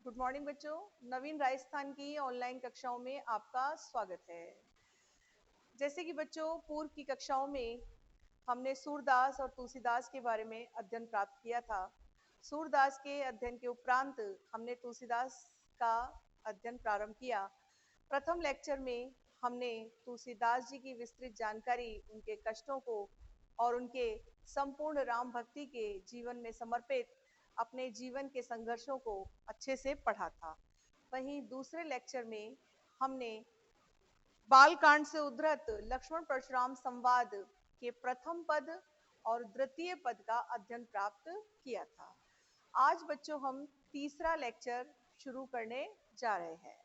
Good morning बच्चों। नवीन राजस्थान की online कक्षाओं में आपका स्वागत है। जैसे कि बच्चों पूर्व की कक्षाओं में हमने सूरदास और तुलसीदास के बारे में अध्ययन प्राप्त किया था। सूरदास के अध्ययन के उपरांत हमने तुलसीदास का अध्ययन प्रारंभ किया। प्रथम लेक्चर में हमने तुलसीदास जी की विस्तृत जानकारी, उनके कष्टों को और उनके संपूर्ण राम भक्ति के जीवन में समर्पित अपने जीवन के संघर्षों को अच्छे से पढ़ा था। वहीं दूसरे लेक्चर में हमने बालकांड से उद्धृत लक्ष्मण परशुराम संवाद के प्रथम पद और द्वितीय पद का अध्ययन प्राप्त किया था। आज बच्चों हम तीसरा लेक्चर शुरू करने जा रहे हैं।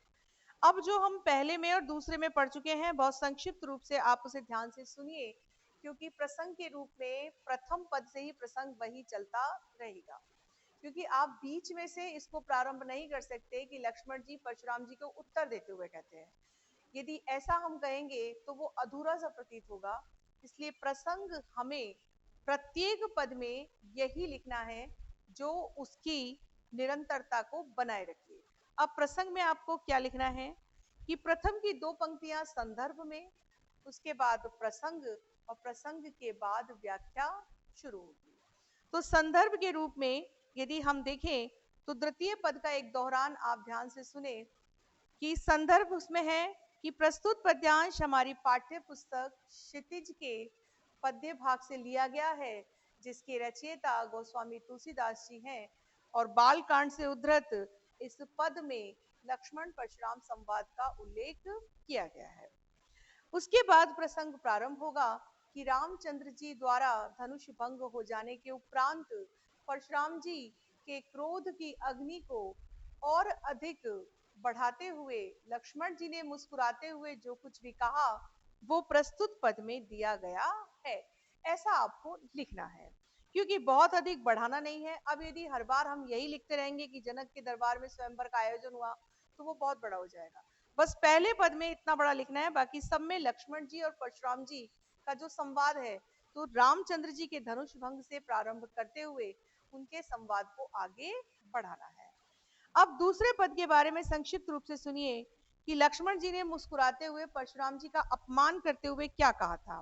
अब जो हम पहले में और दूसरे में पढ़ चुके हैं, बहुत संक्षिप्त रूप से आप उसे ध्यान से सुनिए, क्योंकि प्रसंग के रूप में प्रथम पद से ही प्रसंग वही चलता रहेगा। क्योंकि आप बीच में से इसको प्रारंभ नहीं कर सकते कि लक्ष्मण जी परशुराम जी को उत्तर देते हुए कहते हैं। यदि ऐसा हम कहेंगे तो वो अधूरा सा प्रतीत होगा। इसलिए प्रसंग हमें प्रत्येक पद में यही लिखना है जो उसकी निरंतरता को बनाए रखे। अब प्रसंग में आपको क्या लिखना है कि प्रथम की दो पंक्तियां संदर्भ में, उसके बाद प्रसंग और प्रसंग के बाद व्याख्या शुरू होगी। तो संदर्भ के रूप में यदि हम देखें तो द्वितीय पद का एक दोहरान आप ध्यान से सुने कि संदर्भ उसमें है कि प्रस्तुत पद्यांश हमारी पाठ्य पुस्तक क्षितिज के पद्य भाग से लिया गया है, जिसके रचयिता गोस्वामी तुलसीदास जी हैं, और बालकांड से उद्धृत इस पद में लक्ष्मण परशुराम संवाद का उल्लेख किया गया है। उसके बाद प्रसंग प्रारंभ होगा कि रामचंद्र जी द्वारा धनुष भंग हो जाने के उपरांत परशुराम जी के क्रोध की अग्नि को और अधिक बढ़ाते हुए लक्ष्मण जी ने मुस्कुराते हुए जो कुछ भी कहा वो प्रस्तुत पद में दिया गया है। ऐसा आपको लिखना है, क्योंकि बहुत अधिक बढ़ाना नहीं है। अब यदि हर बार हम यही लिखते रहेंगे कि जनक के दरबार में स्वयंवर का आयोजन हुआ, तो वो बहुत बड़ा हो जाएगा। बस पहले पद में इतना बड़ा लिखना है, बाकी सब में लक्ष्मण जी और परशुराम जी का जो संवाद है, तो रामचंद्र जी के धनुष भंग से प्रारंभ करते हुए उनके संवाद को आगे बढ़ाना है। अब दूसरे पद के बारे में संक्षिप्त रूप से सुनिए कि लक्ष्मण जी ने मुस्कुराते हुए परशुराम जी का अपमान करते हुए क्या कहा था।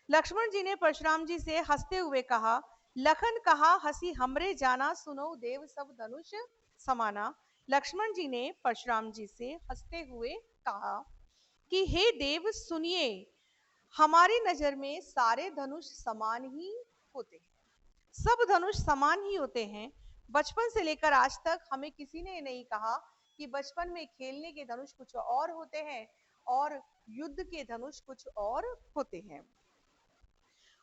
लक्ष्मण जी ने परशुराम जी से हंसते हुए कहा, लखन कहा हंसी हमरे जाना, सुनो देव सब धनुष समाना। लक्ष्मण जी ने परशुराम जी से हंसते हुए कहा कि हे देव सुनिए, हमारी नजर में सारे धनुष समान ही होते हैं, सब धनुष समान ही होते हैं। बचपन से लेकर आज तक हमें किसी ने नहीं कहा कि बचपन में खेलने के धनुष कुछ और होते हैं और युद्ध के धनुष कुछ और होते हैं।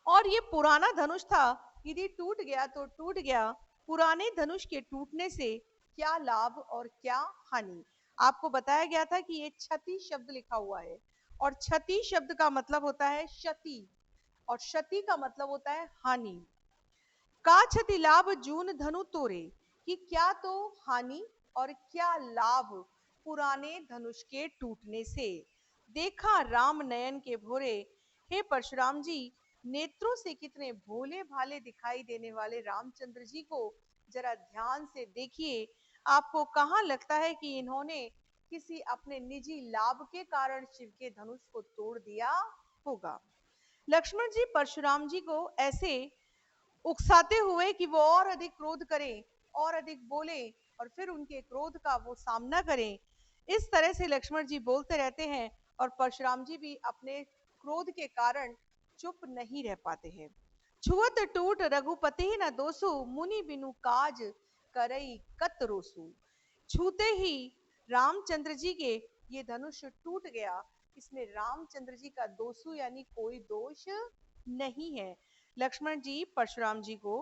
और ये पुराना धनुष था, यदि टूट गया तो टूट गया। पुराने धनुष के टूटने से क्या लाभ और क्या हानि। आपको बताया गया था कि ये क्षति शब्द लिखा हुआ है, और क्षति शब्द का मतलब होता है क्षति, और क्षति का मतलब होता है हानि। का क्षति लाभ जून धनु तोरे, कि क्या तो हानि और क्या लाभ पुराने धनुष के टूटने से। देखा राम नयन के भोरे, हे परशुराम जी, नेत्रों से कितने भोले भाले दिखाई देने वाले रामचंद्र जी को जरा ध्यान से देखिए। आपको कहाँ लगता है कि इन्होंने किसी अपने निजी लाभ के कारण शिव के धनुष को तोड़ दिया होगा। लक्ष्मण जी परशुराम जी को ऐसे उकसाते हुए कि वो और अधिक क्रोध करें और अधिक बोले और फिर उनके क्रोध का वो सामना करें, इस तरह से लक्ष्मण जी बोलते रहते हैं, और परशुराम जी भी अपने क्रोध के कारण चुप नहीं रह पाते हैं। छुअत टूट रघुपति न दोसु, मुनि बिनु काज करई कत रोसु। छूते ही रामचंद्र जी के ये धनुष टूट गया, इसमें रामचंद्र जी का दोषु यानी कोई दोष नहीं है। लक्ष्मण जी परशुराम जी को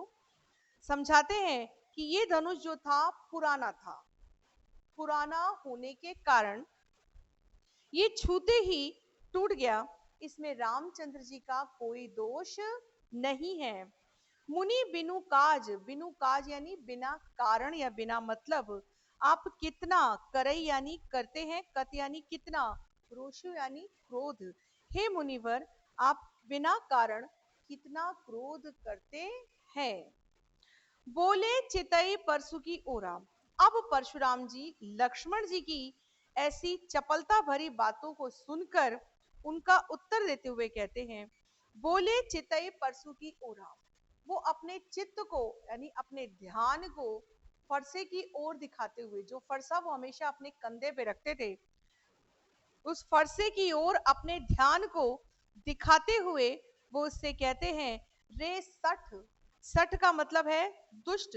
समझाते हैं कि ये धनुष जो था पुराना था, पुराना होने के कारण ये छूते ही टूट गया, इसमें रामचंद्र जी का कोई दोष नहीं है। मुनि बिनु काज यानी बिना कारण या बिना मतलब। आप कितना, करई यानी करते हैं, कत यानी कितना, रोषु यानी क्रोध। हे मुनिवर, आप बिना कारण कितना क्रोध करते हैं। बोले चितई परसु की ओरा, अब परशुराम जी लक्ष्मण जी की ऐसी चपलता भरी बातों को सुनकर उनका उत्तर देते हुए कहते हैं, बोले चितई परसु की ओरा। वो अपने चित्त को यानी अपने ध्यान को फरसे की ओर दिखाते हुए, जो फरसा वो हमेशा अपने कंधे पे रखते थे, उस फरसे की ओर अपने ध्यान को दिखाते हुए वो उससे कहते हैं, रे सठ। सठ का मतलब है दुष्ट,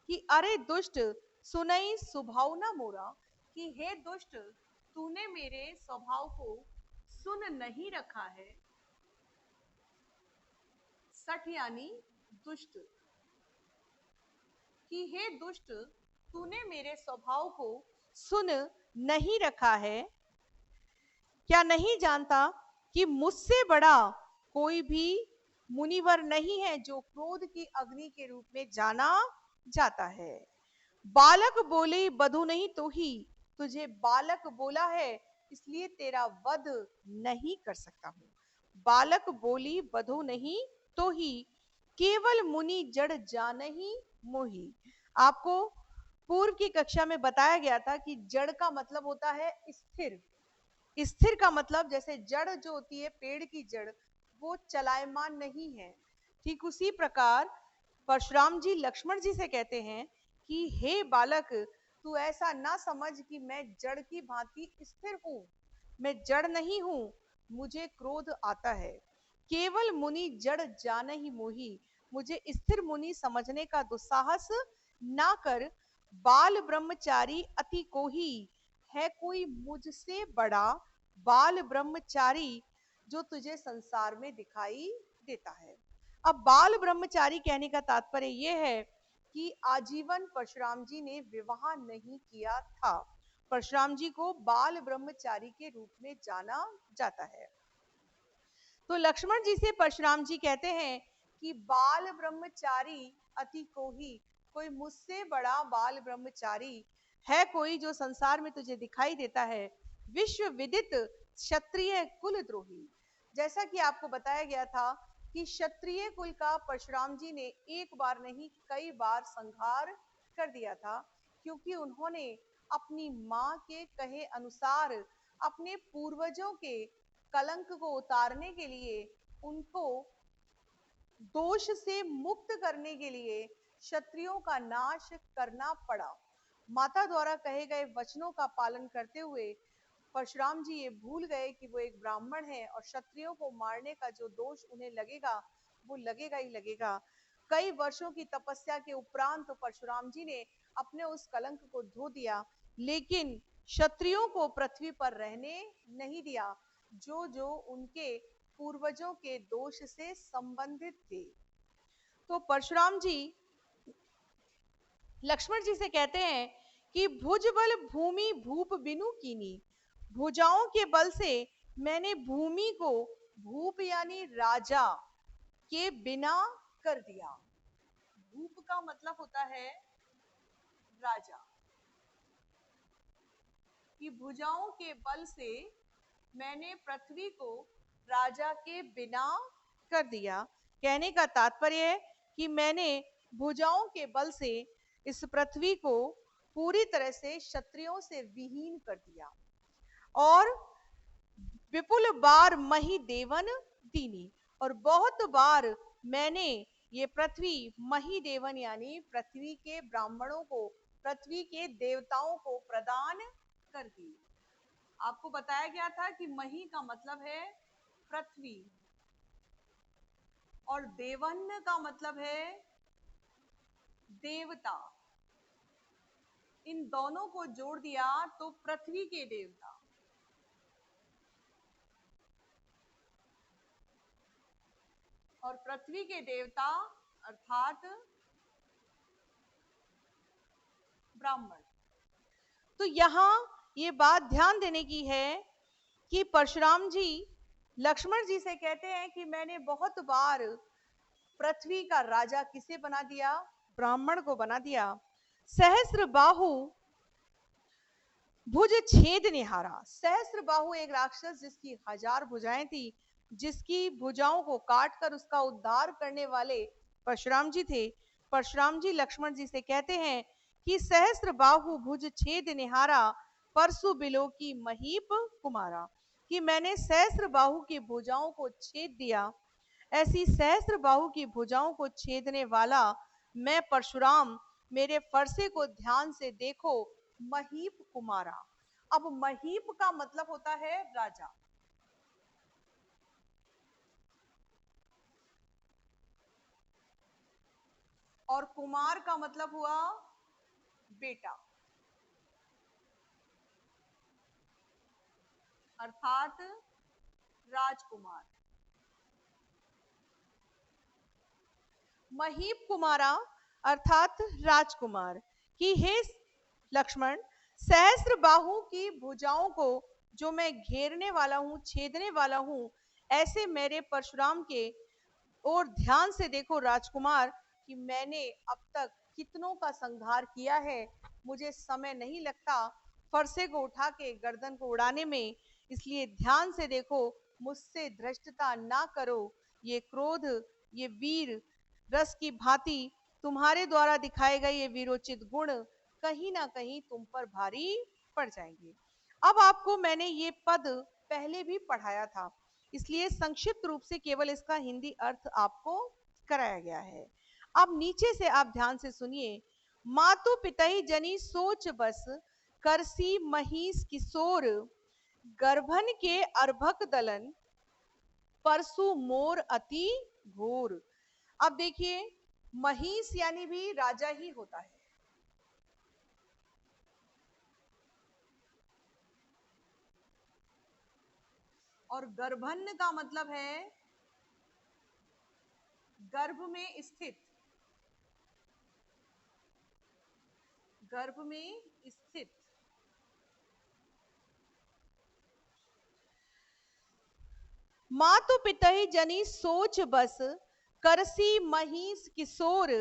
कि अरे दुष्ट सुनई स्वभाव ना मोरा, कि हे दुष्ट तूने मेरे स्वभाव को सुन नहीं रखा है। सठ यानी दुष्ट, कि हे दुष्ट तूने मेरे स्वभाव को सुन नहीं रखा है। क्या नहीं जानता कि मुझसे बड़ा कोई भी मुनिवर नहीं है जो क्रोध की अग्नि के रूप में जाना जाता है। बालक बोले बधु नहीं तो ही, तुझे बालक बोला है इसलिए तेरा वध नहीं कर सकता हूं। बालक बोली बधु नहीं तो ही, केवल मुनि जड़ जानहि मोहि। आपको पूर्व की कक्षा में बताया गया था कि जड़ का मतलब होता है स्थिर। स्थिर का मतलब जैसे जड़ जो होती है पेड़ की जड़, वो चलायमान नहीं है। ठीक उसी प्रकार परशुराम जी लक्ष्मण जी से कहते हैं कि हे बालक, तू ऐसा ना समझ कि मैं जड़ की भांति स्थिर हूं। मैं जड़ नहीं हूं, मुझे क्रोध आता है। केवल मुनि जड़ जान ही मोही, मुझे स्थिर मुनि समझने का दुस्साहस ना कर। बाल ब्रह्मचारी अति कोही, है कोई मुझसे बड़ा बाल ब्रह्मचारी जो तुझे संसार में दिखाई देता है। अब बाल ब्रह्मचारी कहने का तात्पर्य यह है कि आजीवन परशुराम जी ने विवाह नहीं किया था। परशुराम जी को बाल ब्रह्मचारी के रूप में जाना जाता है। तो लक्ष्मण जी से परशुराम जी कहते हैं कि बाल ब्रह्मचारी अति कोही, कोई मुझसे बड़ा बाल ब्रह्मचारी है कोई जो संसार में तुझे दिखाई देता है। विश्व विदित क्षत्रिय कुल द्रोही, जैसा कि आपको बताया गया था कि क्षत्रिय कुल का परशुराम जी ने एक बार नहीं कई बार संहार कर दिया था, क्योंकि उन्होंने अपनी मां के कहे अनुसार अपने पूर्वजों के कलंक को उतारने के लिए, उनको दोष से मुक्त करने के लिए क्षत्रियों का नाश करना पड़ा। माता द्वारा कहे गए वचनों का पालन करते हुए परशुराम जी ये भूल गए कि वो एक ब्राह्मण है और क्षत्रियों को मारने का जो दोष उन्हें लगेगा वो लगेगा ही लगेगा। कई वर्षों की तपस्या के उपरांत तो परशुराम जी ने अपने उस कलंक को धो दिया, लेकिन क्षत्रियों को पृथ्वी पर रहने नहीं दिया जो जो उनके पूर्वजों के दोष से संबंधित थे। तो परशुराम जी लक्ष्मण जी से कहते हैं कि भुज बल भूमि भूप बिनु कीनी, भुजाओं के बल से मैंने भूमि को भूप यानी राजा के बिना कर दिया। भूप का मतलब होता है राजा, कि भुजाओं के बल से मैंने पृथ्वी को राजा के बिना कर दिया। कहने का तात्पर्य है कि मैंने भुजाओं के बल से इस पृथ्वी को पूरी तरह से क्षत्रियों से विहीन कर दिया। और विपुल बार मही देवन दीनी, और बहुत बार मैंने ये पृथ्वी मही देवन यानी पृथ्वी के ब्राह्मणों को, पृथ्वी के देवताओं को प्रदान कर दी। आपको बताया गया था कि मही का मतलब है पृथ्वी और देवन का मतलब है देवता। इन दोनों को जोड़ दिया तो पृथ्वी के देवता। और पृथ्वी के देवता अर्थात ब्राह्मण। तो यहां ये बात ध्यान देने की है कि परशुराम जी लक्ष्मण जी से कहते हैं कि मैंने बहुत बार पृथ्वी का राजा किसे बना दिया? ब्राह्मण को बना दिया। सहस्त्र बाहु भुज छेद निहारा, सहस्त्र बाहु एक राक्षस जिसकी 1000 भुजाएं थी, जिसकी भुजाओं को काटकर उसका उद्धार करने वाले परशुराम जी थे। परशुराम जी लक्ष्मण जी से कहते हैं कि सहस्त्र बाहु भुज छेद निहारा, परसु बिलो की महीप कुमारा। कि मैंने सहस्त्र बाहु की भुजाओं को छेद दिया, ऐसी सहस्त्र बाहु की भुजाओं को छेदने वाला मैं परशुराम, मेरे फरसे को ध्यान से देखो, महीप कुमारा। अब महीप का मतलब होता है राजा, और कुमार का मतलब हुआ बेटा, अर्थात राजकुमार। महीप कुमारा अर्थात राजकुमार। कि हे लक्ष्मण, सहस्त्र बाहु की भुजाओं को जो मैं घेरने वाला हूं, छेदने वाला हूं, ऐसे मेरे परशुराम के और ध्यान से देखो राजकुमार, कि मैंने अब तक कितनों का संहार किया है। मुझे समय नहीं लगता फरसे को उठा के गर्दन को उड़ाने में, इसलिए ध्यान से देखो, मुझसे धृष्टता ना करो। ये क्रोध, ये वीर रस की भांति तुम्हारे द्वारा दिखाए गए ये वीरोचित गुण कहीं ना कहीं तुम पर भारी पड़ जाएंगे। अब आपको मैंने ये पद पहले भी पढ़ाया था, इसलिए संक्षिप्त रूप से केवल इसका हिंदी अर्थ आपको कराया गया है। अब नीचे से आप ध्यान से सुनिए। मातु पितहि जनी सोच बस, करसी महिष किशोर, गर्भन के अर्भक दलन, परसु मोर अति घोर। अब देखिए, महिष यानी भी राजा ही होता है, और गर्भन का मतलब है गर्भ में स्थित, गर्भ में स्थित। मातु पितहि जनी सोच बस, करसी महिष किशोर,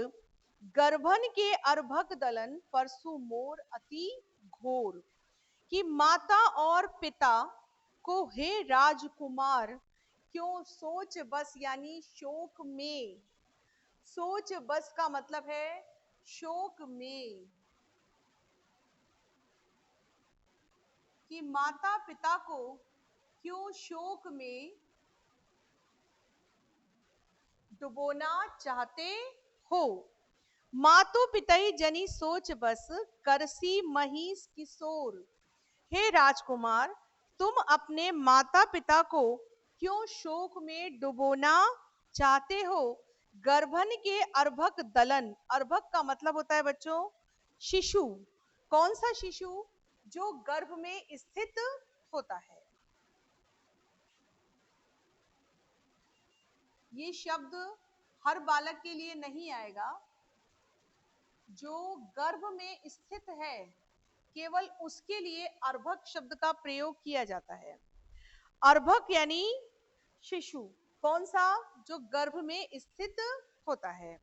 गर्भन के अर्भक दलन, परसु मोर अति घोर। कि माता और पिता को हे राजकुमार क्यों सोच बस यानी शोक में, सोच बस का मतलब है शोक में। कि माता पिता को क्यों शोक में डुबोना चाहते हो। मातु पितई जनी सोच बस, करसी महिष किशोर। हे राजकुमार, तुम अपने माता पिता को क्यों शोक में डुबोना चाहते हो। गर्भन के अर्भक दलन, अर्भक का मतलब होता है बच्चों शिशु। कौन सा शिशु? जो गर्भ में स्थित होता है। ये शब्द हर बालक के लिए नहीं आएगा, जो गर्भ में स्थित है केवल उसके लिए अर्भक शब्द का प्रयोग किया जाता है। अर्भक यानी शिशु, कौन सा? जो गर्भ में स्थित होता है।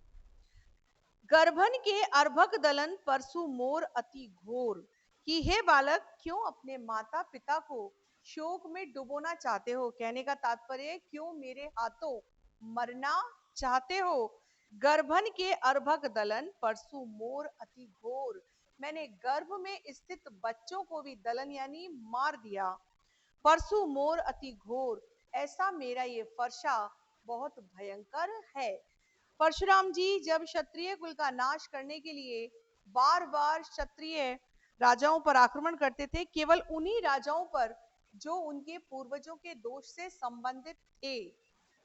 गर्भन के अर्भक दलन, परसु मोर अति घोर। कि हे बालक, क्यों अपने माता पिता को शोक में डुबोना चाहते हो। कहने का तात्पर्य, क्यों मेरे हाथों मरना चाहते हो। गर्भन के अर्भक दलन, परसु मोर अति घोर। मैंने गर्भ में स्थित बच्चों को भी दलन यानी मार दिया। परसु मोर अति घोर, ऐसा मेरा ये फरसा बहुत भयंकर है। परशुराम जी जब क्षत्रिय कुल का नाश करने के लिए बार बार क्षत्रिय राजाओं पर आक्रमण करते थे, केवल उन्हीं राजाओं पर जो उनके पूर्वजों के दोष से संबंधित थे,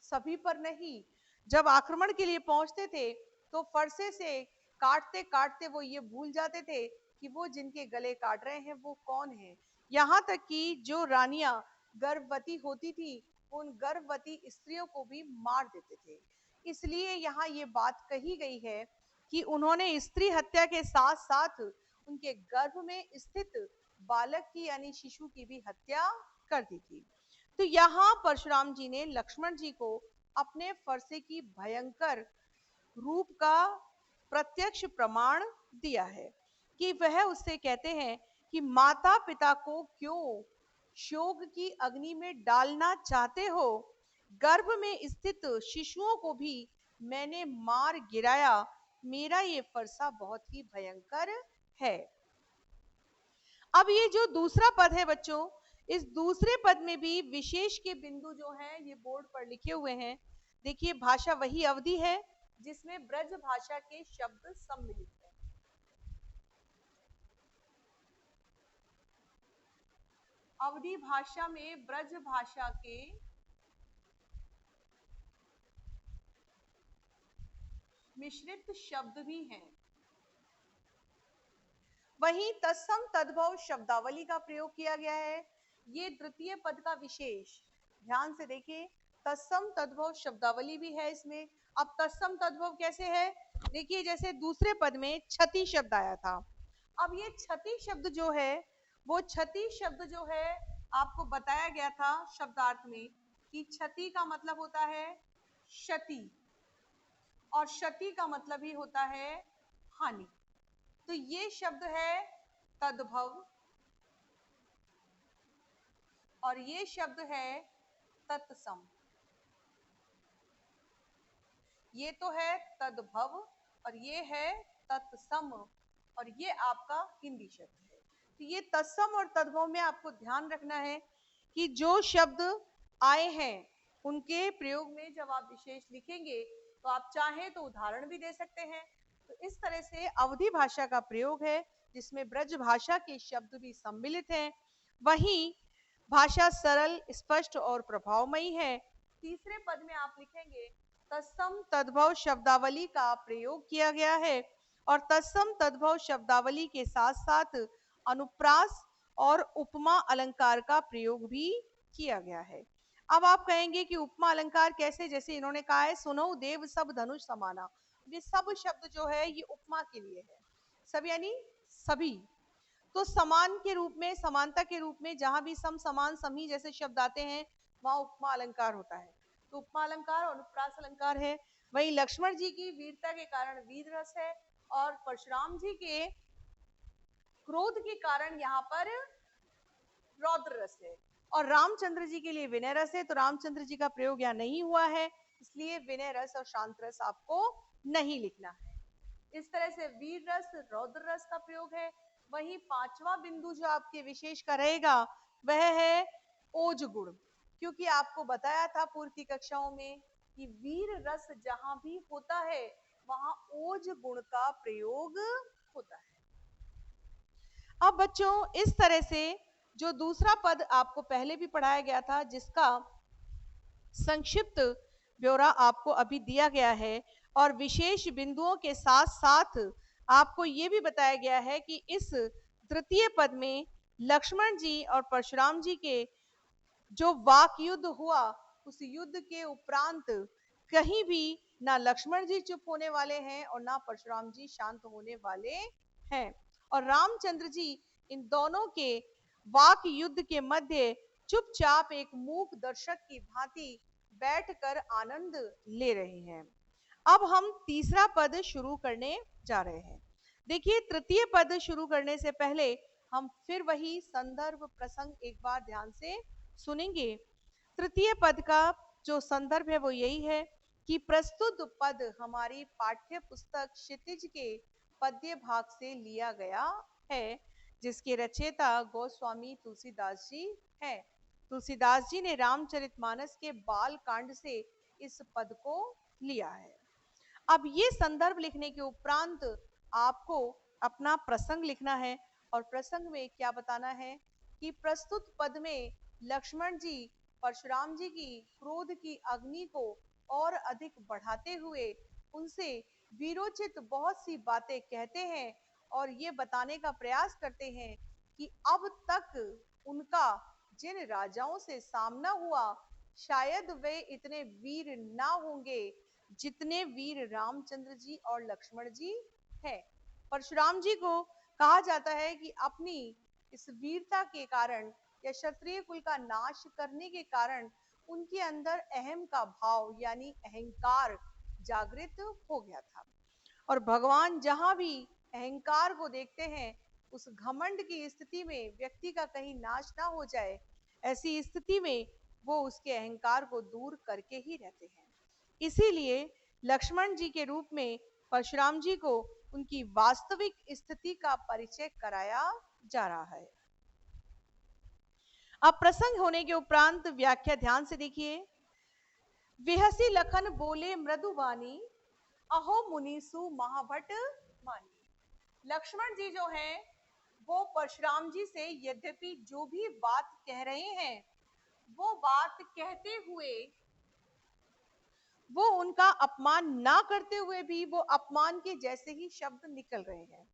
सभी पर नहीं। जब आक्रमण के लिए पहुंचते थे तो फरसे से काटते काटते वो ये भूल जाते थे कि वो जिनके गले काट रहे हैं वो कौन है। यहाँ तक कि जो रानियां गर्भवती होती थी, उन गर्भवती स्त्रियों को भी मार देते थे। इसलिए यहाँ ये बात कही गई है कि उन्होंने स्त्री हत्या के साथ साथ उनके गर्भ में स्थित बालक की यानी शिशु की भी हत्या कर दी थी। तो यहाँ परशुराम जी ने लक्ष्मण जी को अपने फरसे की भयंकर रूप का प्रत्यक्ष प्रमाण दिया है कि वह उससे कहते हैं कि माता पिता को क्यों शोक की अग्नि में डालना चाहते हो। गर्भ में स्थित शिशुओं को भी मैंने मार गिराया, मेरा ये फरसा बहुत ही भयंकर है। अब ये जो दूसरा पद है बच्चों, इस दूसरे पद में भी विशेष के बिंदु जो हैं ये बोर्ड पर लिखे हुए हैं। देखिए, भाषा वही अवधि है जिसमें ब्रज भाषा के शब्द सम्मिलित हैं। अवधि भाषा में ब्रज भाषा के मिश्रित शब्द भी हैं। वहीं तत्सम तद्भव शब्दावली का प्रयोग किया गया है। ये तृतीय पद का विशेष, ध्यान से देखिए, तत्सम तद्भव शब्दावली भी है इसमें। अब तत्सम तद्भव कैसे है? देखिए, जैसे दूसरे पद में क्षति शब्द आया था, अब ये क्षति शब्द जो है, वो क्षति शब्द जो है आपको बताया गया था शब्दार्थ में कि क्षति का मतलब होता है क्षति, और क्षति का मतलब ही होता है हानि। तो ये शब्द है तद्भव और ये शब्द है तत्सम। ये तो है तद्भव और ये है तत्सम, और ये आपका हिंदी शब्द है। तो ये तत्सम और तद्भव में आपको ध्यान रखना है कि जो शब्द आए हैं उनके प्रयोग में जब आप विशेष लिखेंगे तो आप चाहें तो उदाहरण भी दे सकते हैं। तो इस तरह से अवधि भाषा का प्रयोग है जिसमें ब्रज भाषा के शब्द भी सम्मिलित हैं। वहीं भाषा सरल, स्पष्ट और प्रभावमयी है। तीसरे पद में आप लिखेंगे तत्सम तद्भव शब्दावली का प्रयोग किया गया है, और तत्सम तद्भव शब्दावली के साथ साथ अनुप्रास और उपमा अलंकार का प्रयोग भी किया गया है। अब आप कहेंगे कि उपमा अलंकार कैसे? जैसे इन्होंने कहा है, सुनो देव सब धनुष समाना। ये सब शब्द जो है ये उपमा के लिए है। सब यानी सभी। तो समान के रूप में, समानता के रूप में जहां भी सम, समान, समी जैसे शब्द आते हैं वहां उपमा अलंकार होता है। तो उपमा अलंकार और अनुप्रास अलंकार है। वहीं लक्ष्मण जी की वीरता के कारण वीर रस है, और परशुराम जी के क्रोध के कारण यहाँ पर रौद्र रस है, और रामचंद्र जी के लिए विनय रस है। तो रामचंद्र जी का प्रयोग यहाँ नहीं हुआ है, इसलिए विनय रस और शांत रस आपको नहीं लिखना है। इस तरह से वीर रस, रौद्र रस का प्रयोग है। वहीं पांचवा बिंदु जो आपके विशेष का रहेगा वह है ओज गुण, क्योंकि आपको बताया था पूर्व की कक्षाओं में कि वीर रस जहां भी होता है वहां ओज गुण का प्रयोग होता है। अब बच्चों, इस तरह से जो दूसरा पद आपको पहले भी पढ़ाया गया था जिसका संक्षिप्त ब्यौरा आपको अभी दिया गया है, और विशेष बिंदुओं के साथ साथ आपको ये भी बताया गया है कि इस तृतीय पद में लक्ष्मण जी और परशुराम जी के जो वाक युद्ध हुआ, उस युद्ध के उपरांत कहीं भी ना लक्ष्मण जी चुप होने वाले हैं और ना परशुराम जी शांत होने वाले हैं, और रामचंद्र जी इन दोनों के वाक युद्ध के मध्य चुपचाप एक मूक दर्शक की भांति बैठकर आनंद ले रहे हैं। अब हम तीसरा पद शुरू करने जा रहे हैं। देखिए, तृतीय पद शुरू करने से पहले हम फिर वही संदर्भ प्रसंग एक बार ध्यान से सुनेंगे। तृतीय पद का जो संदर्भ है वो यही है कि प्रस्तुत पद हमारी पाठ्य पुस्तक क्षितिज के पद्य भाग से लिया गया है, जिसके रचयिता गोस्वामी तुलसीदास जी हैं। तुलसीदास जी ने रामचरितमानस के बाल कांड से इस पद को लिया है। अब ये संदर्भ लिखने के उपरांत आपको अपना प्रसंग लिखना है, और प्रसंग में क्या बताना है कि प्रस्तुत पद में लक्ष्मण जी परशुराम जी की क्रोध की अग्नि को और अधिक बढ़ाते हुए उनसे वीरोचित बहुत सी बातें कहते हैं, और ये बताने का प्रयास करते हैं कि अब तक उनका जिन राजाओं से सामना हुआ शायद वे इतने वीर ना होंगे जितने वीर रामचंद्र जी और लक्ष्मण जी हैं। परशुराम जी को कहा जाता है कि अपनी इस वीरता के कारण या क्षत्रिय कुल का नाश करने के कारण उनके अंदर अहम का भाव यानी अहंकार जागृत हो गया था, और भगवान जहां भी अहंकार को देखते हैं उस घमंड की स्थिति में व्यक्ति का कहीं नाश ना हो जाए, ऐसी स्थिति में वो उसके अहंकार को दूर करके ही रहते हैं। इसीलिए लक्ष्मण जी के रूप में परशुराम जी को उनकी वास्तविक स्थिति का परिचय कराया जा रहा है। अब प्रसंग होने के उपरांत व्याख्या ध्यान से देखिए। विहसी लखन बोले मृदुवाणी, अहो मुनीसु महाभट मानी। लक्ष्मण जी जो हैं वो परशुराम जी से यद्यपि जो भी बात कह रहे हैं वो बात कहते हुए, वो उनका अपमान ना करते हुए भी वो अपमान के जैसे ही शब्द निकल रहे हैं।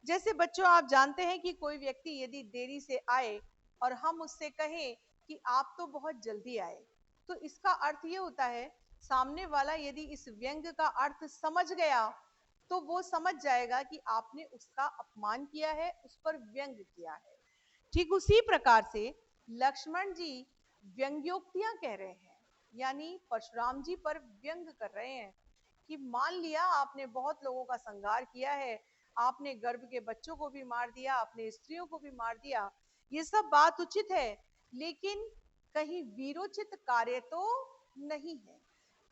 जैसे बच्चों आप जानते हैं कि कोई व्यक्ति यदि देरी से आए और हम उससे कहें कि आप तो बहुत जल्दी आए, तो इसका अर्थ ये होता है सामने वाला यदि इस व्यंग का अर्थ समझ गया तो वो समझ जाएगा कि आपने उसका अपमान किया है, उस पर व्यंग किया है। ठीक उसी प्रकार से लक्ष्मण जी व्यंग्योक्तियां कह रहे हैं, यानी परशुराम जी पर व्यंग कर रहे हैं कि मान लिया आपने बहुत लोगों का संहार किया है, आपने गर्भ के बच्चों को भी मार दिया, आपने स्त्रियों को भी मार दिया, ये सब बात उचित है, लेकिन कहीं वीरोचित कार्य तो नहीं है।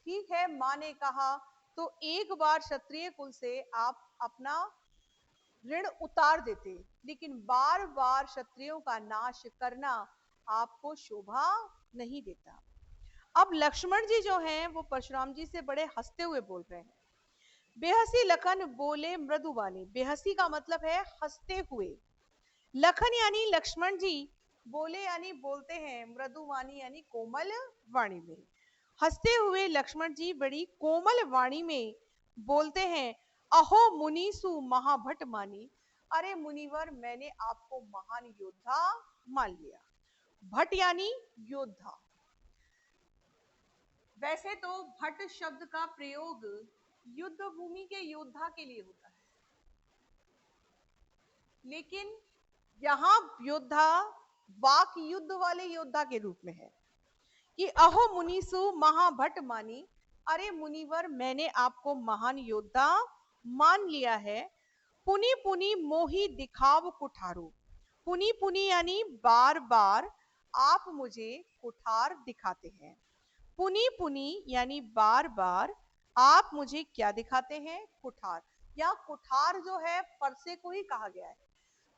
ठीक है, माँ ने कहा तो एक बार क्षत्रिय कुल से आप अपना ऋण उतार देते, लेकिन बार बार क्षत्रियों का नाश करना आपको शोभा नहीं देता। अब लक्ष्मण जी जो हैं वो परशुराम जी से बड़े हंसते हुए बोल रहे हैं। बेहसी लखन बोले मृदुवाणी, बेहसी का मतलब है हंसते हुए। लखन यानी लक्ष्मण जी बोले यानी बोलते हैं, मृदुवाणी यानी कोमल वाणी में। हंसते हुए लक्ष्मण जी बड़ी कोमल वाणी में बोलते हैं, अहो मुनीसु महाभट मानी, अरे मुनिवर मैंने आपको महान योद्धा मान लिया। भट यानी योद्धा। वैसे तो भट शब्द का प्रयोग युद्ध भूमि के योद्धा के लिए होता है, लेकिन यहां योद्धा वाक युद्ध वाले योद्धा के रूप में है कि अहो मुनीसु महाभट मानी, अरे मुनिवर मैंने आपको महान योद्धा मान लिया है। पुनि पुनि मोही दिखाव कुठारो, पुनि पुनि यानी बार बार आप मुझे कुठार दिखाते हैं। पुनि पुनि यानी बार बार आप मुझे क्या दिखाते हैं, कुठार। या कुठार जो है फरसे को ही कहा गया है,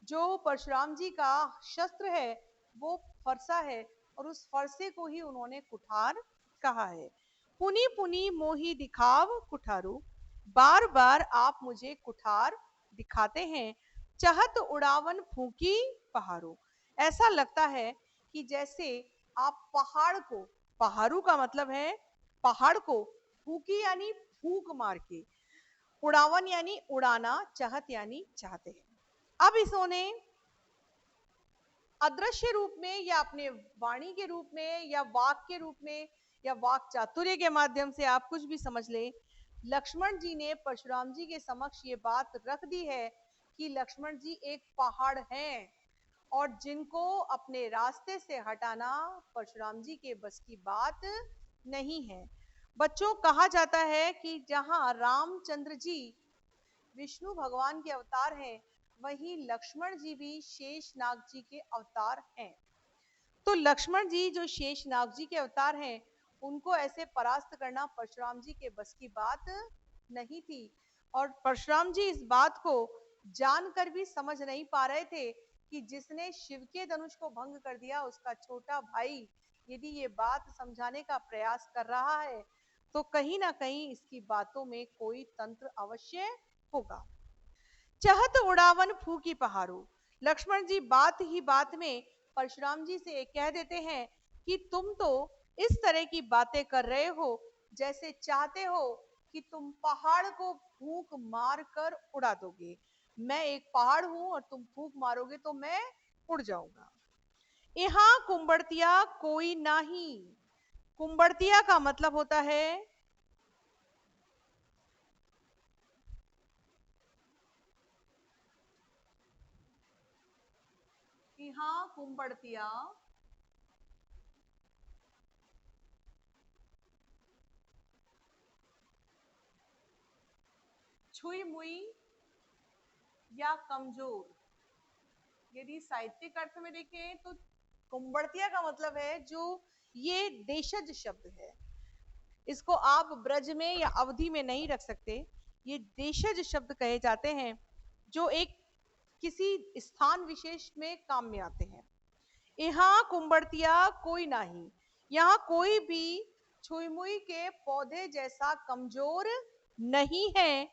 जो परशुराम जी का शस्त्र है वो फरसा है और उस फरसे को ही उन्होंने कुठार कहा है। पुनि पुनि मोही दिखाव कुठारू, बार बार आप मुझे कुठार दिखाते हैं। चहत उड़ावन फूकी पहाड़ों, ऐसा लगता है कि जैसे आप पहाड़ को, पहाड़ू का मतलब है पहाड़ को, फूकी यानी फूक मार के, उड़ावन यानी उड़ाना, चाहत यानी चाहते हैं। अब इन्होंने अदृश्य रूप में या अपने वाणी के रूप में या वाक के रूप में या वाक चातुर्य के माध्यम से, आप कुछ भी समझ ले, लक्ष्मण जी ने परशुराम जी के समक्ष ये बात रख दी है कि लक्ष्मण जी एक पहाड़ हैं और जिनको अपने रास्ते से हटाना परशुराम जी के बस की बात नहीं है। बच्चों कहा जाता है कि जहां रामचंद्र जी विष्णु भगवान के अवतार हैं, वहीं लक्ष्मण जी भी शेषनाग जी के अवतार हैं। तो लक्ष्मण जी जो शेषनाग जी के अवतार हैं, उनको ऐसे परास्त करना परशुराम जी के बस की बात नहीं थी। और परशुराम जी इस बात को जानकर भी समझ नहीं पा रहे थे कि जिसने शिव के धनुष को भंग कर दिया उसका छोटा भाई यदि ये बात समझाने का प्रयास कर रहा है तो कहीं ना कहीं इसकी बातों में कोई तंत्र अवश्य होगा। चहत उड़ावन फूकी पहाड़ो, लक्ष्मण जी बात ही बात में परशुराम जी से कह देते हैं कि तुम तो इस तरह की बातें कर रहे हो जैसे चाहते हो कि तुम पहाड़ को फूंक मार कर उड़ा दोगे। मैं एक पहाड़ हूं और तुम फूंक मारोगे तो मैं उड़ जाऊंगा। यहाँ कुंबड़तिया कोई नाही, कुंबड़तिया का मतलब होता है यहाँ कुंबड़तिया छुई मुई या कमजोर। यदि साहित्यिक अर्थ में देखें तो कुंबड़तिया का मतलब है जो ये देशज शब्द है, इसको आप ब्रज में या अवधि में नहीं रख सकते, ये देशज शब्द कहे जाते हैं जो एक किसी स्थान विशेष में काम में आते हैं। यहाँ कुंबड़तिया कोई नहीं, यहाँ कोई भी छुई मुई के पौधे जैसा कमजोर नहीं है,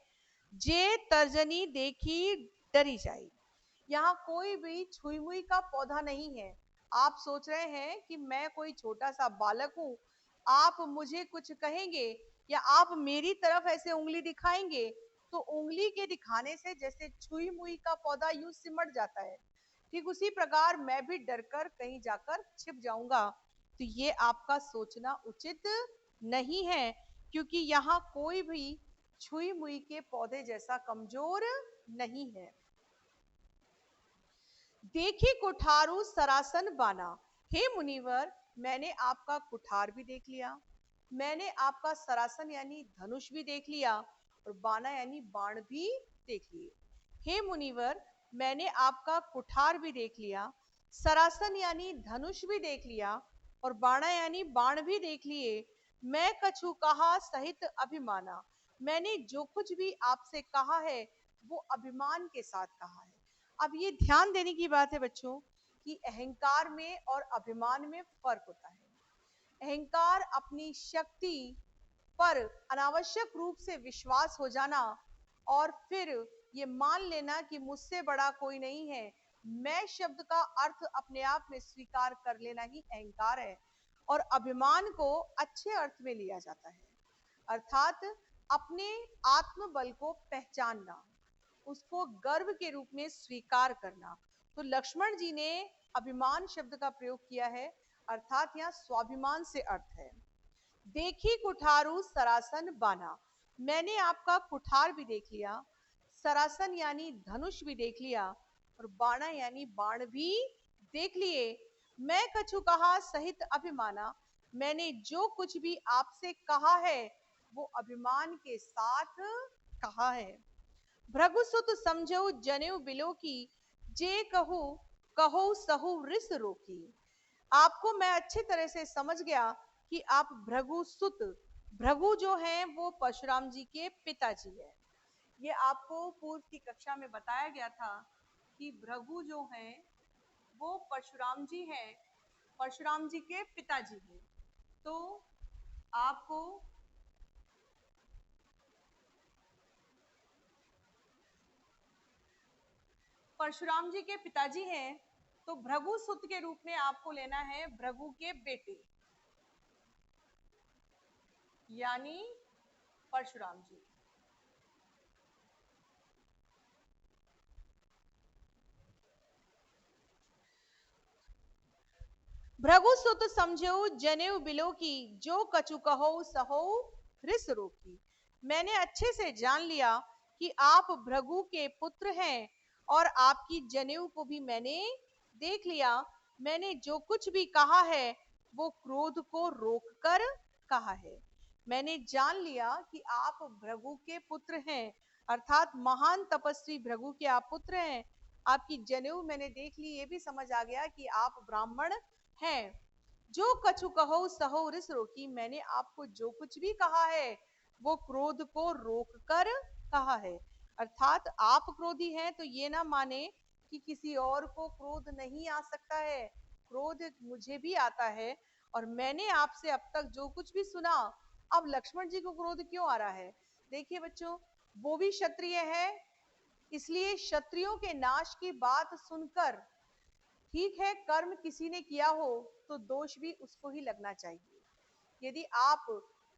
जे तर्जनी देखी डरी जाए। यहाँ कोई भी छुई मुई का पौधा नहीं है। आप सोच रहे हैं कि मैं कोई छोटा सा बालक हूं, आप मुझे कुछ कहेंगे या आप मेरी तरफ ऐसे उंगली दिखाएंगे तो उंगली के दिखाने से जैसे छुई मुई का पौधा यूं सिमट जाता है, ठीक उसी प्रकार मैं भी डरकर कहीं जाकर छिप जाऊंगा। तो ये आपका सोचना उचित नहीं है, क्योंकि यहाँ कोई भी छुई मुई के पौधे जैसा कमजोर नहीं है। देखी कुठारू सरासन बाना, हे मुनिवर मैंने आपका कुठार भी देख लिया, मैंने आपका सरासन यानी धनुष भी देख लिया और बाना यानी बाण भी देख लिए। हे मुनिवर मैंने आपका कुठार भी देख लिया, सरासन यानी धनुष भी देख लिया और बाणा यानी बाण भी देख लिए। मैं कछु कहा सहित अभिमाना, मैंने जो कुछ भी आपसे कहा है वो अभिमान के साथ कहा है। अब ये ध्यान देने की बात है बच्चों कि अहंकार में और अभिमान में फर्क होता है। अहंकार अपनी शक्ति पर अनावश्यक रूप से विश्वास हो जाना और फिर ये मान लेना कि मुझसे बड़ा कोई नहीं है, मैं शब्द का अर्थ अपने आप में स्वीकार कर लेना ही अहंकार है। और अभिमान को अच्छे अर्थ में लिया जाता है, अर्थात अपने आत्मबल को पहचानना, उसको गर्व के रूप में स्वीकार करना। तो लक्ष्मण जी ने अभिमान शब्द का प्रयोग किया है, अर्थात यहाँ स्वाभिमान से अर्थ है। देखी कुठारू सरासन बाना, मैंने आपका कुठार भी देख लिया, सरासन यानी धनुष भी देख लिया और बाणा यानी बाण भी देख लिए। मैं कछु कहा सहित अभिमाना, मैंने जो कुछ भी आपसे कहा है वो अभिमान के साथ कहा है। भृगुसुत समझो जनेऊ बिलो की, जे कहू कहो सहु रिस रोकी। आपको मैं अच्छी तरह से समझ गया कि आप भृगुसुत, भृगु जो हैं वो परशुराम जी के पिताजी है। ये आपको पूर्व की कक्षा में बताया गया था कि भृगु जो हैं वो परशुराम जी हैं, परशुराम जी के पिताजी हैं। तो आपको परशुराम जी के पिताजी हैं, तो भृगु सुत के रूप में आपको लेना है भृगु के बेटे यानी परशुराम जी। भृगु सुत समझो जनेऊ बिलो की, जो कछु कहो सहो रिस रोकी। मैंने अच्छे से जान लिया कि आप भृगु के पुत्र हैं और आपकी जनेऊ को भी मैंने देख लिया। मैंने जो कुछ भी कहा है वो क्रोध को रोककर कहा है। मैंने जान लिया कि आप भृगु के पुत्र हैं, अर्थात महान तपस्वी भृगु के आप पुत्र हैं। आपकी जनेऊ मैंने देख ली, ये भी समझ आ गया कि आप ब्राह्मण हैं। जो कछु कहो सहो रिस रोकी, मैंने आपको जो कुछ भी कहा है वो क्रोध को रोककर कहा है, अर्थात आप क्रोधी हैं तो ये ना माने कि किसी और को क्रोध नहीं आ सकता है, क्रोध मुझे भी आता है। और मैंने आपसे अब तक जो कुछ भी सुना, अब लक्ष्मण जी को क्रोध क्यों आ रहा है? देखिए बच्चों, वो भी क्षत्रिय है, इसलिए क्षत्रियों के नाश की बात सुनकर, ठीक है कर्म किसी ने किया हो तो दोष भी उसको ही लगना चाहिए। यदि आप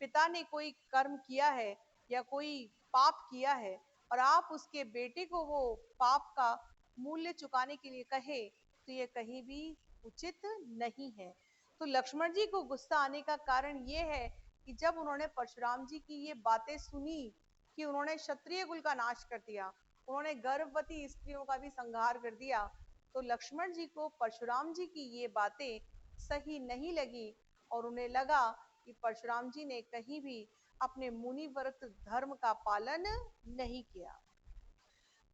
पिता ने कोई कर्म किया है या कोई पाप किया है और आप उसके बेटे को वो पाप का मूल्य चुकाने के लिए कहे तो ये कहीं भी उचित नहीं है। तो लक्ष्मण जी को गुस्सा आने का कारण ये है कि जब उन्होंने परशुराम जी की ये बातें सुनी कि उन्होंने क्षत्रिय कुल का नाश कर दिया, उन्होंने गर्भवती स्त्रियों का भी संहार कर दिया, तो लक्ष्मण जी को परशुराम जी की ये बातें सही नहीं लगी और उन्हें लगा कि परशुराम जी ने कहीं भी अपने मुनि व्रत धर्म का पालन नहीं किया।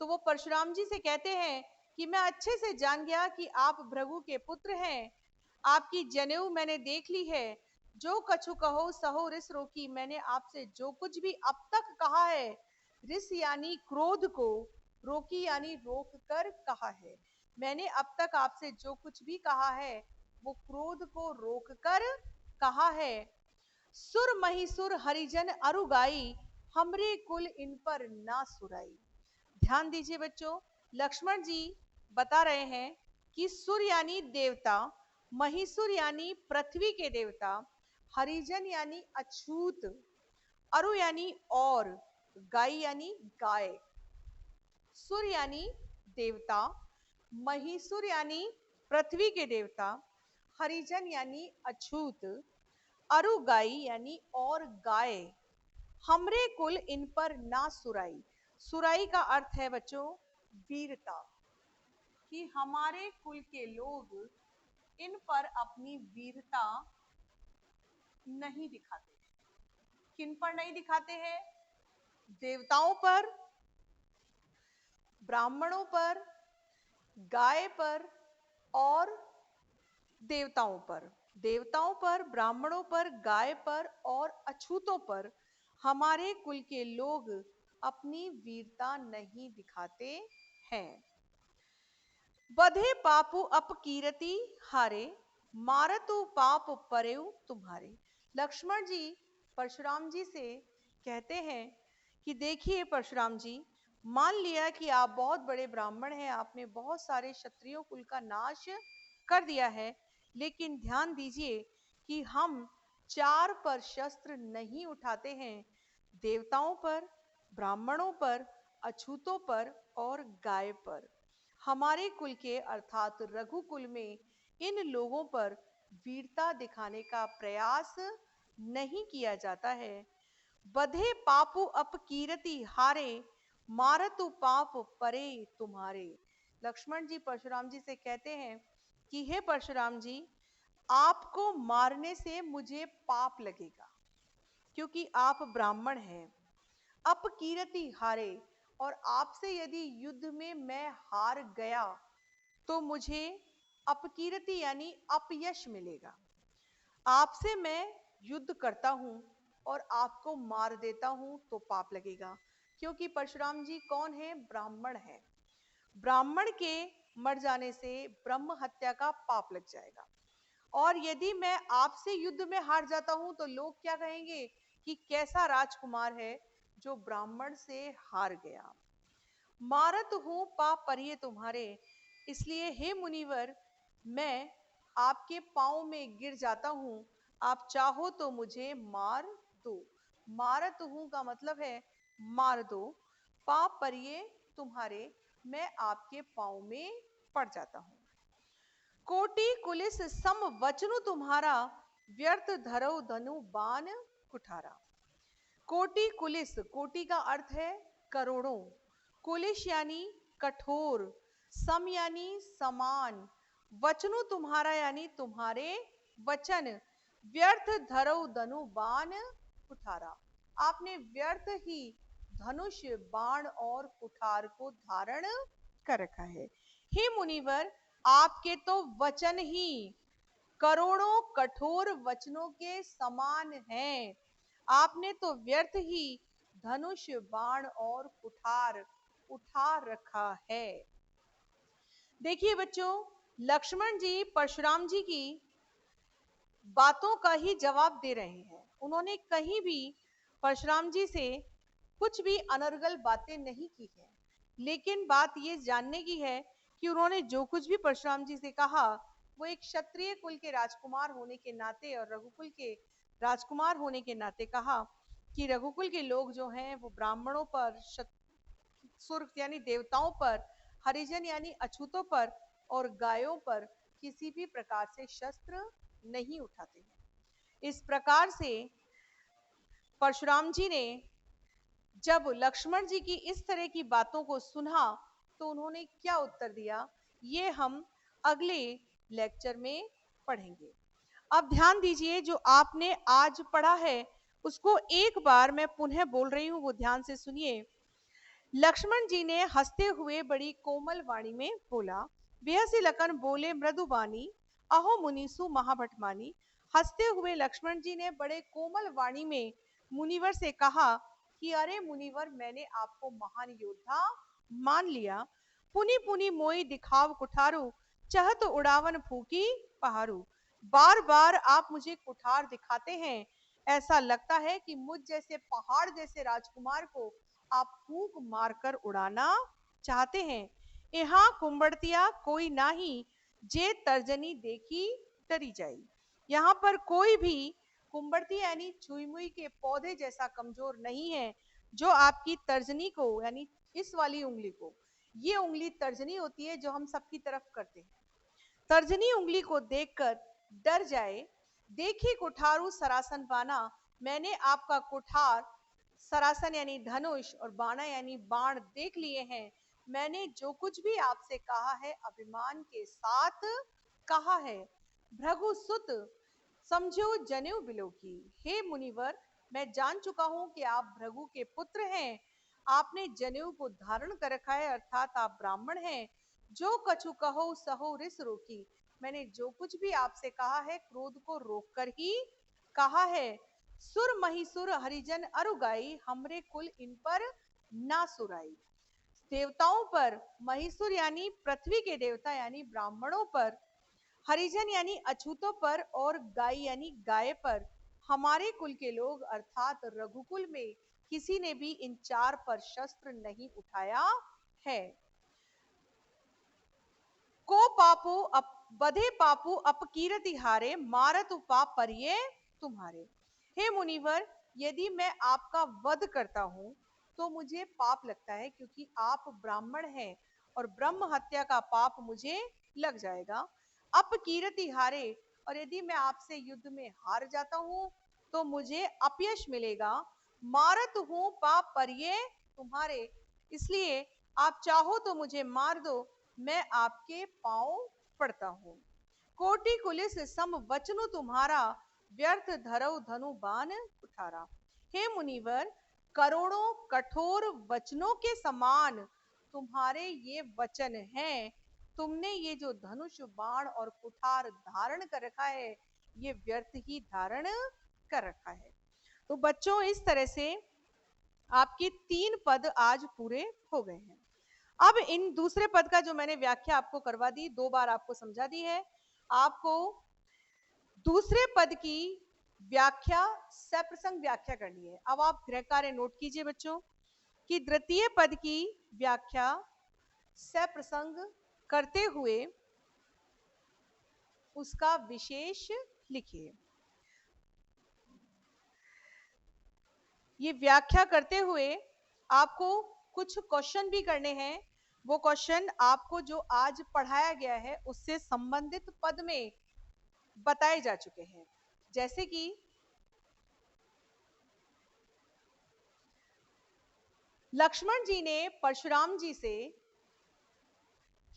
तो वो परशुराम जी से कहते हैं कि मैं अच्छे से जान गया कि आप भृगु के पुत्र हैं, आपकी जनेऊ मैंने देख ली है, जो कछु कहो सहो रिस रोकी, मैंने आपसे जो कुछ भी अब तक कहा है रिस यानी क्रोध को, रोकी यानी रोक कर कहा है। मैंने अब तक आपसे जो कुछ भी कहा है वो क्रोध को रोक कर कहा है। सुर महिसुर हरिजन अरुगाई, हमरे कुल इन पर ना सुराई। ध्यान दीजिए बच्चों, लक्ष्मण जी बता रहे हैं कि सुर यानी देवता, महिसुर यानी पृथ्वी के देवता, हरिजन यानी अछूत, अरु यानी और, गाय यानी गाय। सुर यानी देवता, महिसुर यानी पृथ्वी के देवता, हरिजन यानी अछूत, अरु गाय यानी और गाय, हमरे कुल इन पर ना सुराई। सुराई का अर्थ है बच्चों वीरता, कि हमारे कुल के लोग इन पर अपनी वीरता नहीं दिखाते। किन पर नहीं दिखाते हैं? देवताओं पर, ब्राह्मणों पर, गाय पर और देवताओं पर। देवताओं पर, ब्राह्मणों पर, गाय पर और अछूतों पर हमारे कुल के लोग अपनी वीरता नहीं दिखाते हैं। बधे पापु अपकीरति हारे, मारतु पाप परेउ तुम्हारे। लक्ष्मण जी परशुराम जी से कहते हैं कि देखिए परशुराम जी, मान लिया कि आप बहुत बड़े ब्राह्मण हैं, आपने बहुत सारे क्षत्रियों कुल का नाश कर दिया है, लेकिन ध्यान दीजिए कि हम चार पर शस्त्र नहीं उठाते हैं। देवताओं पर, ब्राह्मणों पर, अछूतों पर और गाय पर। हमारे कुल के अर्थात रघुकुल में इन लोगों पर वीरता दिखाने का प्रयास नहीं किया जाता है। बधे पापु अपकीरति हारे, मारतु पाप परे तुम्हारे। लक्ष्मण जी परशुराम जी से कहते हैं कि हे परशुराम जी, आपको मारने से मुझे पाप लगेगा क्योंकि आप ब्राह्मण हैं। अपकीरति हारे, और आपसे यदि युद्ध में मैं हार गया तो मुझे अपकीरति यानी अपयश मिलेगा। आपसे मैं युद्ध करता हूं और आपको मार देता हूं तो पाप लगेगा, क्योंकि परशुराम जी कौन है? ब्राह्मण है। ब्राह्मण के मर जाने से ब्रह्म हत्या का पाप लग जाएगा। और यदि मैं आपसे युद्ध में हार जाता हूं तो लोग क्या कहेंगे कि कैसा राजकुमार है जो ब्राह्मण से हार गया। मारत हूं पाप परिये तुम्हारे, इसलिए हे मुनिवर, मैं आपके पांव में गिर जाता हूं, आप चाहो तो मुझे मार दो। मारत हूं का मतलब है मार दो, पाप परिये तुम्हारे, मैं आपके पांव में पड़ जाता हूं। कोटि कुलिस सम वचनु तुम्हारा, व्यर्थ धरौ धनु बाण कुठारा। कोटि कुलिस, कोटि का अर्थ है करोड़ों, कुलिश यानी कठोर, सम यानी समान, वचनु तुम्हारा यानी तुम्हारे वचन, व्यर्थ धरौ धनु बाण कुठारा, आपने व्यर्थ ही धनुष, बाण और कुठार को धारण कर रखा है। हे मुनिवर, आपके तो वचन ही करोड़ों कठोर वचनों के समान हैं। आपने तो व्यर्थ ही धनुष, बाण और कुठार उठा रखा है। देखिए बच्चों, लक्ष्मण जी परशुराम जी की बातों का ही जवाब दे रहे हैं। उन्होंने कहीं भी परशुराम जी से कुछ भी अनर्गल बातें नहीं की है, लेकिन बात ये जानने की है कि उन्होंने जो कुछ भी परशुराम जी से कहा वो एक क्षत्रिय कुल के राजकुमार होने के नाते और रघुकुल के राजकुमार होने के नाते कहा कि रघुकुल के लोग जो हैं वो ब्राह्मणों पर, सुर यानी देवताओं पर, हरिजन यानी अछूतों पर और गायों पर किसी भी प्रकार से शस्त्र नहीं उठाते हैं। इस प्रकार से परशुराम जी ने जब लक्ष्मण जी की इस तरह की बातों को सुना तो उन्होंने क्या उत्तर दिया, ये हम अगले लेक्चर में पढ़ेंगे। अब ध्यान दीजिए, जो आपने आज पढ़ा है उसको एक बार मैं पुनः बोल रही हूं, वो ध्यान से सुनिए। लक्ष्मण जी ने हंसते हुए बड़ी कोमल वाणी में बोला, बेहसी लखन बोले मृदुबानी, अहो मुनीसु महाभटमानी। हंसते हुए लक्ष्मण जी ने बड़े कोमल वाणी में मुनिवर से कहा कि अरे मुनिवर, मैंने आपको महान योद्धा मान लिया। पुनि पुनि मोई दिखाव कुठारू, चहत उड़ावन फूकी पहाड़ू। बार बार आप मुझे कुठार दिखाते हैं, ऐसा लगता है कि मुझ जैसे पहाड़ जैसे राजकुमार को आप फूंक मारकर उड़ाना चाहते हैं। यहाँ कुंबड़तिया कोई नाही, जे तर्जनी देखी डरी जाई। यहाँ पर कोई भी कुंबड़ती यानी छुई मुई के पौधे जैसा कमजोर नहीं है, जो आपकी तर्जनी को यानी इस वाली उंगली को, ये उंगली तर्जनी होती है जो हम सबकी तरफ करते हैं, तर्जनी उंगली को देखकर डर जाए। देखी कुठारू सरासन बाना, मैंने आपका कुठार सरासन यानी धनुष और बाणा यानी बाण देख लिए हैं। मैंने जो कुछ भी आपसे कहा है अभिमान के साथ कहा है। भृगु सुत समझो जनेऊ बिलो की। हे मुनिवर, मैं जान चुका हूं कि आप भृगु के पुत्र हैं। आपने जनेऊ को धारण कर रखा है, अर्थात आप ब्राह्मण हैं। जो कछु कहो सहो रिस रोकी। मैंने जो कुछ भी आपसे कहा है क्रोध को रोककर ही कहा है। सुर महिसुर हरिजन अरुगाई, हमरे कुल इन पर ना सुराई। देवताओं पर, महिसुर यानी पृथ्वी के देवता यानी ब्राह्मणों पर, हरिजन यानी अछूतों पर और गाय यानी गाय पर, हमारे कुल के लोग अर्थात रघुकुल में किसी ने भी इन चार पर शस्त्र नहीं उठाया है। को पापो बधे पापू अपकीरति हारे, मारत पाप पर ये तुम्हारे। हे मुनिवर, यदि मैं आपका वध करता हूं तो मुझे पाप लगता है, क्योंकि आप ब्राह्मण हैं और ब्रह्म हत्या का पाप मुझे लग जाएगा। अपकीरति हारे, और यदि मैं आपसे युद्ध में हार जाता हूं तो मुझे अपयश मिलेगा। मारत हूं पाप पर ये तुम्हारे, इसलिए आप चाहो तो मुझे मार दो, मैं आपके पांव पड़ता हूं। कोटि कुलिस सम वचनु तुम्हारा, व्यर्थ धरौ धनु बाण कुठारा। हे मुनिवर, करोड़ों कठोर वचनों के समान तुम्हारे ये वचन हैं। तुमने ये जो धनुष बाण और कुठार धारण कर रखा है, ये व्यर्थ ही धारण कर रखा है। तो बच्चों, इस तरह से आपके 3 पद आज पूरे हो गए हैं। अब इन दूसरे पद का जो मैंने व्याख्या आपको करवा दी, 2 बार आपको समझा दी है। आपको दूसरे पद की व्याख्या सप्रसंग व्याख्या करनी है। अब आप गृह कार्य नोट कीजिए बच्चों कि द्वितीय पद की व्याख्या सप्रसंग करते हुए उसका विशेष लिखिए। ये व्याख्या करते हुए आपको कुछ क्वेश्चन भी करने हैं। वो क्वेश्चन आपको जो आज पढ़ाया गया है उससे संबंधित पद में बताए जा चुके हैं। जैसे कि लक्ष्मण जी ने परशुराम जी से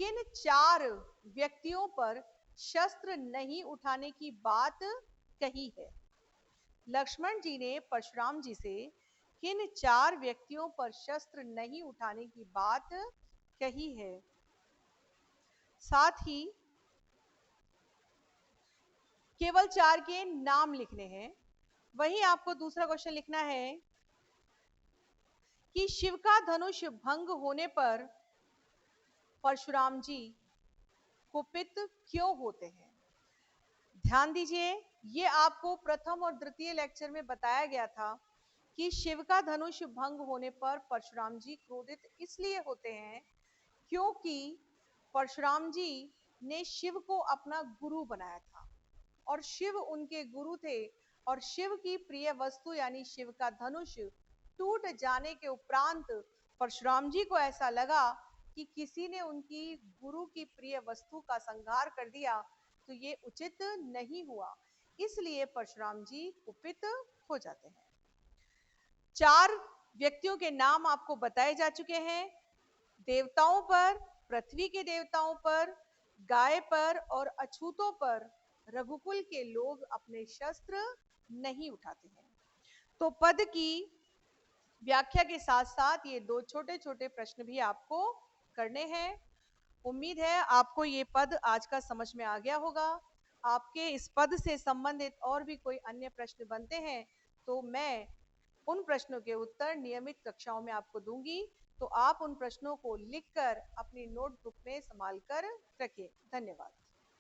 किन 4 व्यक्तियों पर शस्त्र नहीं उठाने की बात कही है। लक्ष्मण जी ने परशुराम जी से किन 4 व्यक्तियों पर शस्त्र नहीं उठाने की बात कही है। साथ ही केवल 4 के नाम लिखने हैं। वहीं आपको दूसरा क्वेश्चन लिखना है कि शिव का धनुष भंग होने पर परशुराम जी कुपित क्यों होते हैं। ध्यान दीजिए, ये आपको प्रथम और द्वितीय लेक्चर में बताया गया था कि शिव का धनुष भंग होने पर परशुराम जी क्रोधित इसलिए होते हैं क्योंकि परशुराम जी ने शिव को अपना गुरु बनाया था और शिव उनके गुरु थे, और शिव की प्रिय वस्तु यानी शिव का धनुष टूट जाने के उपरांत परशुराम जी को ऐसा लगा कि किसी ने उनकी गुरु की प्रिय वस्तु का संहार कर दिया, तो ये उचित नहीं हुआ, इसलिए परशुराम जी कुपित हो जाते हैं। 4 व्यक्तियों के नाम आपको बताए जा चुके हैं। देवताओं पर, पृथ्वी के देवताओं पर, गाय पर और अछूतों पर रघुकुल के लोग अपने शस्त्र नहीं उठाते हैं। तो पद की व्याख्या के साथ साथ ये 2 छोटे छोटे प्रश्न भी आपको करने हैं। उम्मीद है आपको ये पद आज का समझ में आ गया होगा। आपके इस पद से संबंधित और भी कोई अन्य प्रश्न बनते हैं तो मैं उन प्रश्नों के उत्तर नियमित कक्षाओं में आपको दूंगी, तो आप उन प्रश्नों को लिखकर अपनी नोटबुक में संभाल कर रखें। धन्यवाद।